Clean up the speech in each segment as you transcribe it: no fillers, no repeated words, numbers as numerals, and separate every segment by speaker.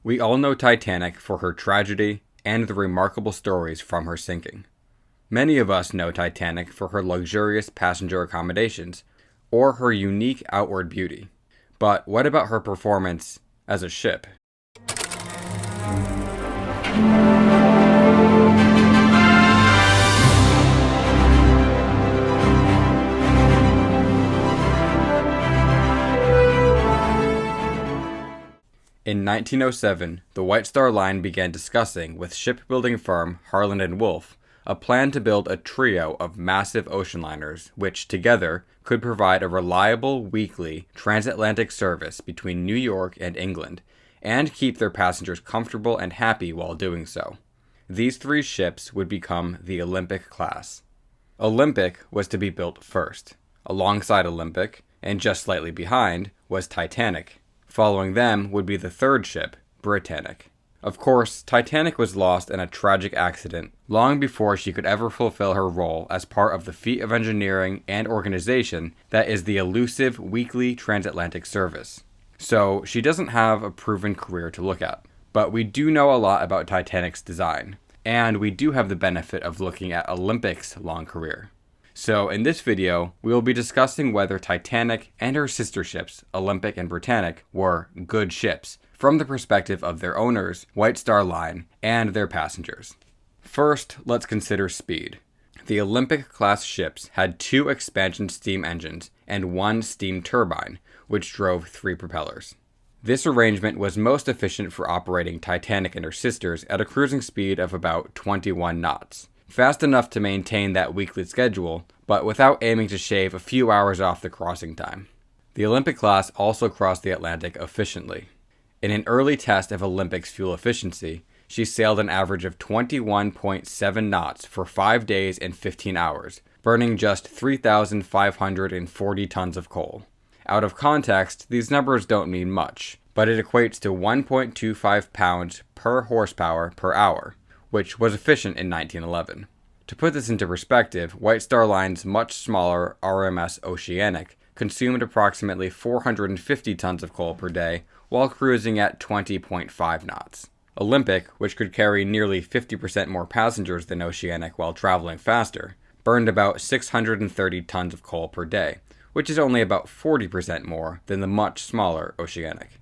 Speaker 1: We all know Titanic for her tragedy and the remarkable stories from her sinking. Many of us know Titanic for her luxurious passenger accommodations or her unique outward beauty. But what about her performance as a ship? In 1907, the White Star Line began discussing with shipbuilding firm Harland & Wolff a plan to build a trio of massive ocean liners which, together, could provide a reliable weekly transatlantic service between New York and England, and keep their passengers comfortable and happy while doing so. These three ships would become the Olympic class. Olympic was to be built first. Alongside Olympic, and just slightly behind, was Titanic. Following them would be the third ship, Britannic. Of course, Titanic was lost in a tragic accident long before she could ever fulfill her role as part of the feat of engineering and organization that is the elusive weekly transatlantic service. So she doesn't have a proven career to look at. But we do know a lot about Titanic's design, and we do have the benefit of looking at Olympic's long career. So in this video, we will be discussing whether Titanic and her sister ships, Olympic and Britannic, were good ships, from the perspective of their owners, White Star Line, and their passengers. First, let's consider speed. The Olympic-class ships had 2 expansion steam engines and 1 steam turbine, which drove 3 propellers. This arrangement was most efficient for operating Titanic and her sisters at a cruising speed of about 21 knots. Fast enough to maintain that weekly schedule, but without aiming to shave a few hours off the crossing time. The Olympic class also crossed the Atlantic efficiently. In an early test of Olympic's fuel efficiency, she sailed an average of 21.7 knots for 5 days and 15 hours, burning just 3,540 tons of coal. Out of context, these numbers don't mean much, but it equates to 1.25 pounds per horsepower per hour, which was efficient in 1911. To put this into perspective, White Star Line's much smaller RMS Oceanic consumed approximately 450 tons of coal per day while cruising at 20.5 knots. Olympic, which could carry nearly 50% more passengers than Oceanic while traveling faster, burned about 630 tons of coal per day, which is only about 40% more than the much smaller Oceanic.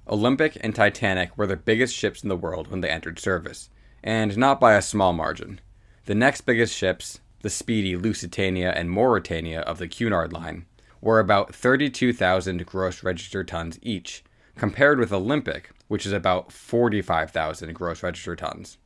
Speaker 1: Olympic and Titanic were the biggest ships in the world when they entered service, and not by a small margin. The next biggest ships, the speedy Lusitania and Mauretania of the Cunard Line, were about 32,000 gross register tons each, compared with Olympic, which is about 45,000 gross register tons.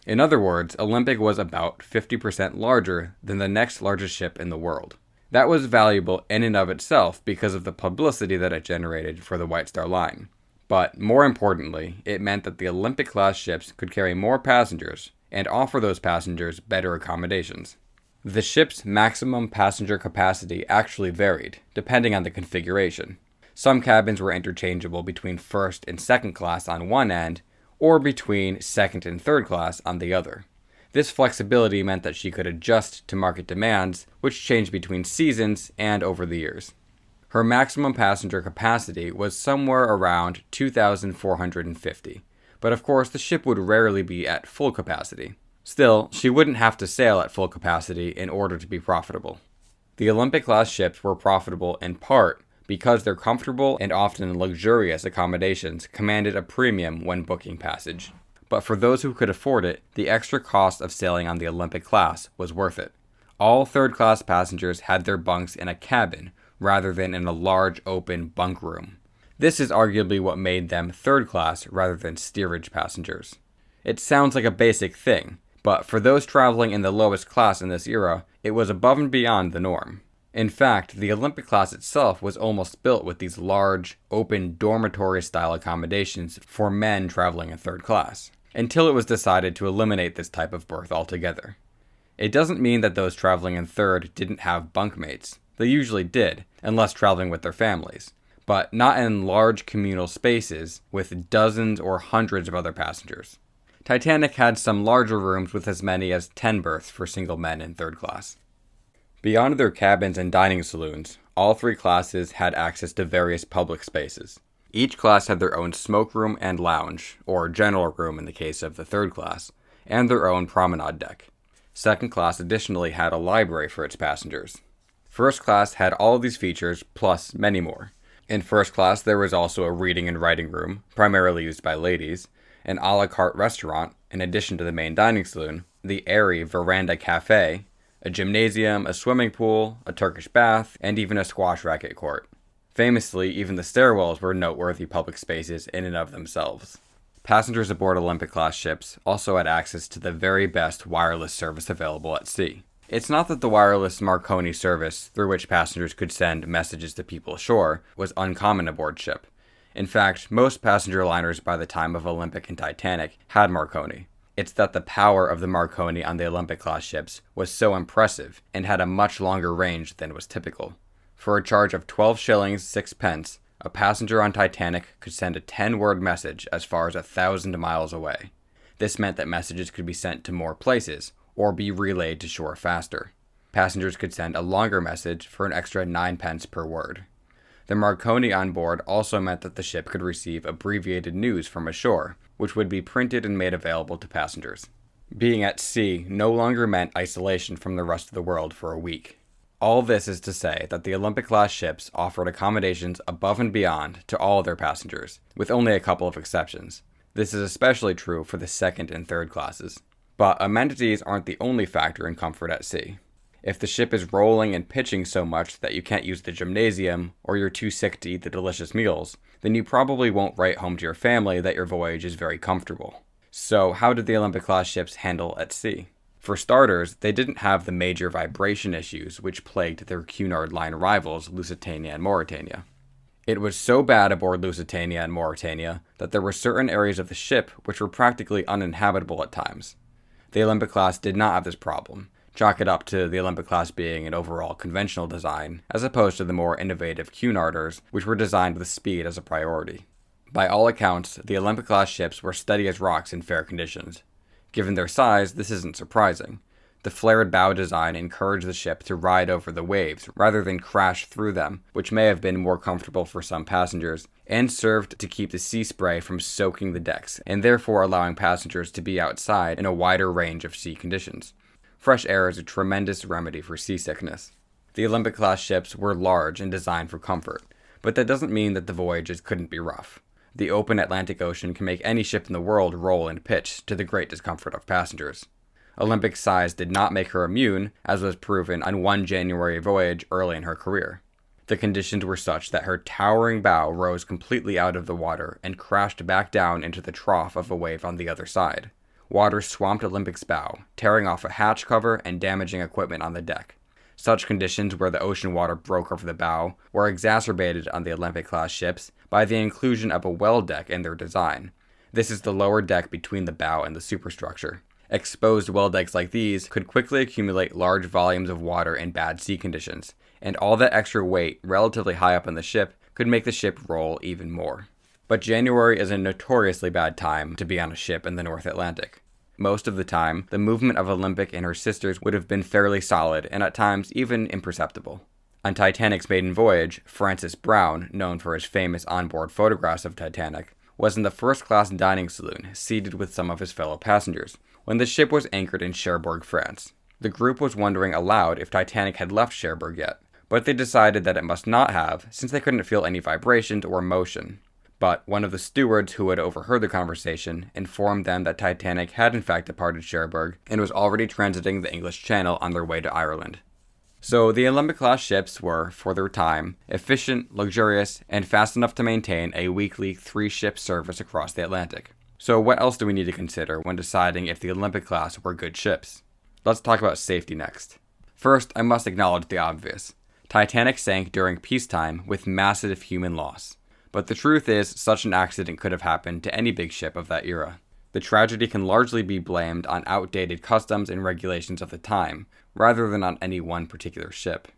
Speaker 1: In other words, Olympic was about 50% larger than the next largest ship in the world. That was valuable in and of itself because of the publicity that it generated for the White Star Line. But more importantly, it meant that the Olympic-class ships could carry more passengers and offer those passengers better accommodations. The ship's maximum passenger capacity actually varied, depending on the configuration. Some cabins were interchangeable between first and second class on one end, or between second and third class on the other. This flexibility meant that she could adjust to market demands, which changed between seasons and over the years. Her maximum passenger capacity was somewhere around 2,450, but of course the ship would rarely be at full capacity. Still, she wouldn't have to sail at full capacity in order to be profitable. The Olympic-class ships were profitable in part because their comfortable and often luxurious accommodations commanded a premium when booking passage. But for those who could afford it, the extra cost of sailing on the Olympic class was worth it. All third-class passengers had their bunks in a cabin, rather than in a large open bunk room. This is arguably what made them third class rather than steerage passengers. It sounds like a basic thing, but for those traveling in the lowest class in this era, it was above and beyond the norm. In fact, the Olympic class itself was almost built with these large, open dormitory-style accommodations for men traveling in third class, until it was decided to eliminate this type of berth altogether. It doesn't mean that those traveling in third didn't have bunkmates. They usually did, unless traveling with their families, but not in large communal spaces with dozens or hundreds of other passengers. Titanic had some larger rooms with as many as 10 berths for single men in third class. Beyond their cabins and dining saloons, all three classes had access to various public spaces. Each class had their own smoke room and lounge, or general room in the case of the third class, and their own promenade deck. Second class additionally had a library for its passengers. First class had all of these features, plus many more. In first class, there was also a reading and writing room, primarily used by ladies, an a la carte restaurant, in addition to the main dining saloon, the airy veranda cafe, a gymnasium, a swimming pool, a Turkish bath, and even a squash racket court. Famously, even the stairwells were noteworthy public spaces in and of themselves. Passengers aboard Olympic-class ships also had access to the very best wireless service available at sea. It's not that the wireless Marconi service, through which passengers could send messages to people ashore, was uncommon aboard ship. In fact, most passenger liners by the time of Olympic and Titanic had Marconi. It's that the power of the Marconi on the Olympic-class ships was so impressive and had a much longer range than was typical. For a charge of 12 shillings 6 pence, a passenger on Titanic could send a 10-word message as far as 1,000 miles away. This meant that messages could be sent to more places, or be relayed to shore faster. Passengers could send a longer message for an extra 9 pence per word. The Marconi on board also meant that the ship could receive abbreviated news from ashore, which would be printed and made available to passengers. Being at sea no longer meant isolation from the rest of the world for a week. All this is to say that the Olympic-class ships offered accommodations above and beyond to all their passengers, with only a couple of exceptions. This is especially true for the second and third classes. But amenities aren't the only factor in comfort at sea. If the ship is rolling and pitching so much that you can't use the gymnasium, or you're too sick to eat the delicious meals, then you probably won't write home to your family that your voyage is very comfortable. So how did the Olympic-class ships handle at sea? For starters, they didn't have the major vibration issues which plagued their Cunard Line rivals Lusitania and Mauretania. It was so bad aboard Lusitania and Mauretania that there were certain areas of the ship which were practically uninhabitable at times. The Olympic class did not have this problem. Chalk it up to the Olympic class being an overall conventional design, as opposed to the more innovative Cunarders, which were designed with speed as a priority. By all accounts, the Olympic class ships were steady as rocks in fair conditions. Given their size, this isn't surprising. The flared bow design encouraged the ship to ride over the waves rather than crash through them, which may have been more comfortable for some passengers, and served to keep the sea spray from soaking the decks, and therefore allowing passengers to be outside in a wider range of sea conditions. Fresh air is a tremendous remedy for seasickness. The Olympic-class ships were large and designed for comfort, but that doesn't mean that the voyages couldn't be rough. The open Atlantic Ocean can make any ship in the world roll and pitch to the great discomfort of passengers. Olympic size did not make her immune, as was proven on one January voyage early in her career. The conditions were such that her towering bow rose completely out of the water and crashed back down into the trough of a wave on the other side. Water swamped Olympic's bow, tearing off a hatch cover and damaging equipment on the deck. Such conditions where the ocean water broke over the bow were exacerbated on the Olympic-class ships by the inclusion of a well deck in their design. This is the lower deck between the bow and the superstructure. Exposed well decks like these could quickly accumulate large volumes of water in bad sea conditions, and all that extra weight relatively high up on the ship could make the ship roll even more. But January is a notoriously bad time to be on a ship in the North Atlantic. Most of the time, the movement of Olympic and her sisters would have been fairly solid and at times even imperceptible. On Titanic's maiden voyage, Francis Brown, known for his famous onboard photographs of Titanic, was in the first-class dining saloon, seated with some of his fellow passengers, when the ship was anchored in Cherbourg, France. The group was wondering aloud if Titanic had left Cherbourg yet, but they decided that it must not have, since they couldn't feel any vibrations or motion. But one of the stewards who had overheard the conversation informed them that Titanic had in fact departed Cherbourg and was already transiting the English Channel on their way to Ireland. So the Olympic-class ships were, for their time, efficient, luxurious, and fast enough to maintain a weekly 3-ship service across the Atlantic. So what else do we need to consider when deciding if the Olympic-class were good ships? Let's talk about safety next. First, I must acknowledge the obvious. Titanic sank during peacetime with massive human loss. But the truth is, such an accident could have happened to any big ship of that era. The tragedy can largely be blamed on outdated customs and regulations of the time, rather than on any one particular ship.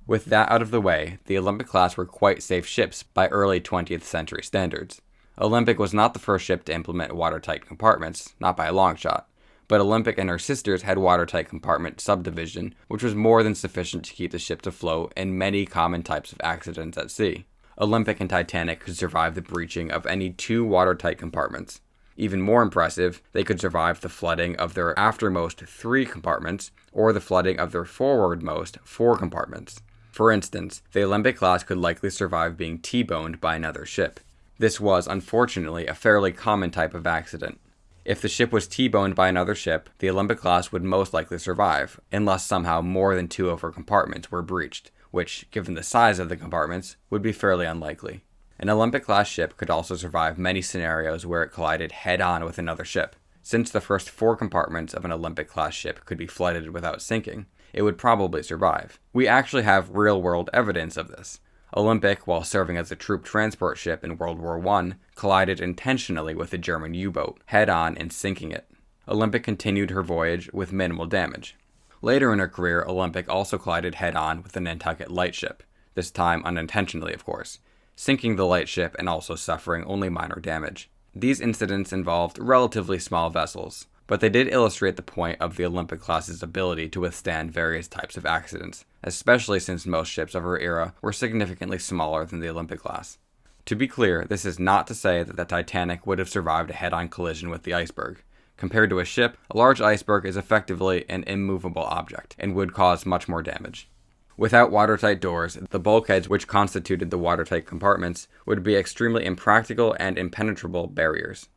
Speaker 1: With that out of the way, the Olympic class were quite safe ships by early 20th century standards. Olympic was not the first ship to implement watertight compartments, not by a long shot, but Olympic and her sisters had watertight compartment subdivision, which was more than sufficient to keep the ship afloat in many common types of accidents at sea. Olympic and Titanic could survive the breaching of any 2 watertight compartments. Even more impressive, they could survive the flooding of their aftermost 3 compartments, or the flooding of their forwardmost 4 compartments. For instance, the Olympic class could likely survive being T-boned by another ship. This was, unfortunately, a fairly common type of accident. If the ship was T-boned by another ship, the Olympic class would most likely survive, unless somehow more than 2 of her compartments were breached, which, given the size of the compartments, would be fairly unlikely. An Olympic-class ship could also survive many scenarios where it collided head-on with another ship. Since the first 4 compartments of an Olympic-class ship could be flooded without sinking, it would probably survive. We actually have real-world evidence of this. Olympic, while serving as a troop transport ship in World War I, collided intentionally with a German U-boat, head-on and sinking it. Olympic continued her voyage with minimal damage. Later in her career, Olympic also collided head-on with a Nantucket lightship, this time unintentionally, of course, sinking the lightship and also suffering only minor damage. These incidents involved relatively small vessels, but they did illustrate the point of the Olympic class's ability to withstand various types of accidents, especially since most ships of her era were significantly smaller than the Olympic class. To be clear, this is not to say that the Titanic would have survived a head-on collision with the iceberg. Compared to a ship, a large iceberg is effectively an immovable object and would cause much more damage. Without watertight doors, the bulkheads which constituted the watertight compartments would be extremely impractical and impenetrable barriers.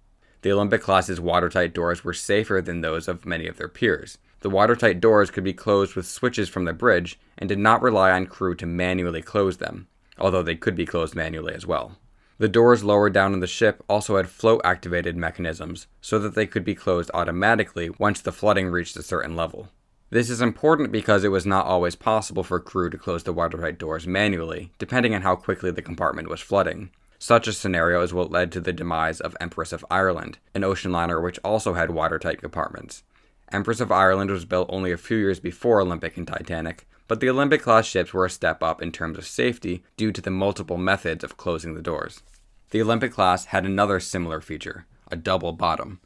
Speaker 1: The Olympic class's watertight doors were safer than those of many of their peers. The watertight doors could be closed with switches from the bridge and did not rely on crew to manually close them, although they could be closed manually as well. The doors lower down in the ship also had float-activated mechanisms so that they could be closed automatically once the flooding reached a certain level. This is important because it was not always possible for crew to close the watertight doors manually, depending on how quickly the compartment was flooding. Such a scenario is what led to the demise of Empress of Ireland, an ocean liner which also had watertight compartments. Empress of Ireland was built only a few years before Olympic and Titanic, but the Olympic-class ships were a step up in terms of safety due to the multiple methods of closing the doors. The Olympic class had another similar feature, a double bottom.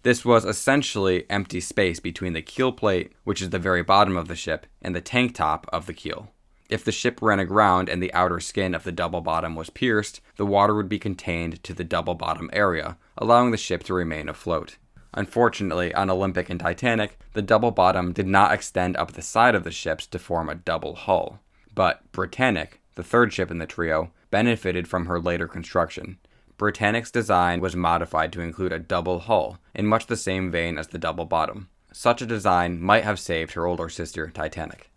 Speaker 1: This was essentially empty space between the keel plate, which is the very bottom of the ship, and the tank top of the keel. If the ship ran aground and the outer skin of the double bottom was pierced, the water would be contained to the double bottom area, allowing the ship to remain afloat. Unfortunately, on Olympic and Titanic, the double bottom did not extend up the side of the ships to form a double hull. But Britannic, the third ship in the trio, benefited from her later construction. Britannic's design was modified to include a double hull, in much the same vein as the double bottom. Such a design might have saved her older sister, Titanic.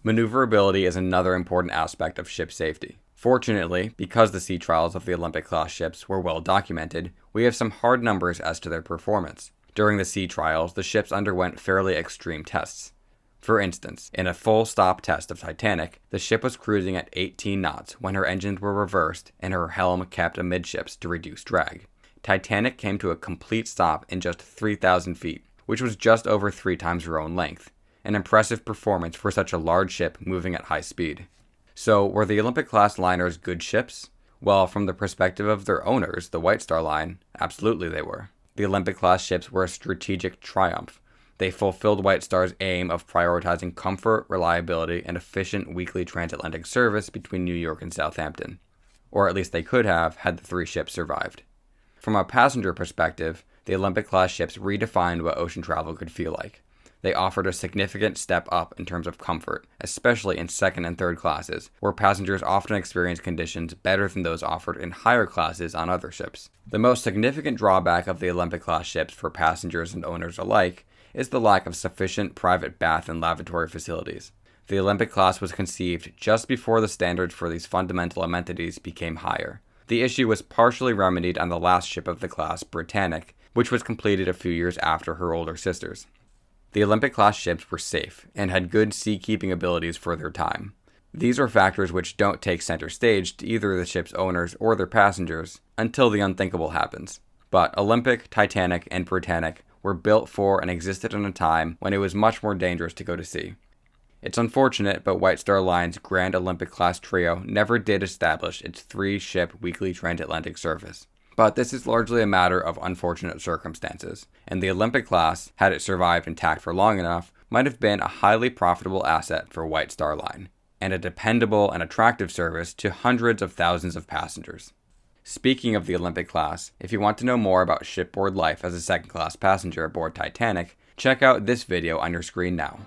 Speaker 1: Maneuverability is another important aspect of ship safety. Fortunately, because the sea trials of the Olympic-class ships were well documented, we have some hard numbers as to their performance. During the sea trials, the ships underwent fairly extreme tests. For instance, in a full stop test of Titanic, the ship was cruising at 18 knots when her engines were reversed and her helm kept amidships to reduce drag. Titanic came to a complete stop in just 3,000 feet, which was just over 3 times her own length. An impressive performance for such a large ship moving at high speed. So, were the Olympic-class liners good ships? Well, from the perspective of their owners, the White Star Line, absolutely they were. The Olympic-class ships were a strategic triumph. They fulfilled White Star's aim of prioritizing comfort, reliability, and efficient weekly transatlantic service between New York and Southampton. Or at least they could have, had the 3 ships survived. From a passenger perspective, the Olympic-class ships redefined what ocean travel could feel like. They offered a significant step up in terms of comfort, especially in second and third classes, where passengers often experience conditions better than those offered in higher classes on other ships. The most significant drawback of the Olympic-class ships for passengers and owners alike is the lack of sufficient private bath and lavatory facilities. The Olympic class was conceived just before the standards for these fundamental amenities became higher. The issue was partially remedied on the last ship of the class, Britannic, which was completed a few years after her older sisters. The Olympic-class ships were safe and had good sea-keeping abilities for their time. These are factors which don't take center stage to either the ship's owners or their passengers until the unthinkable happens. But Olympic, Titanic, and Britannic were built for and existed in a time when it was much more dangerous to go to sea. It's unfortunate, but White Star Line's Grand Olympic-class trio never did establish its 3-ship weekly transatlantic service. But this is largely a matter of unfortunate circumstances, and the Olympic class, had it survived intact for long enough, might have been a highly profitable asset for White Star Line. and a dependable and attractive service to hundreds of thousands of passengers. Speaking of the Olympic class, if you want to know more about shipboard life as a second-class passenger aboard Titanic, check out this video on your screen now.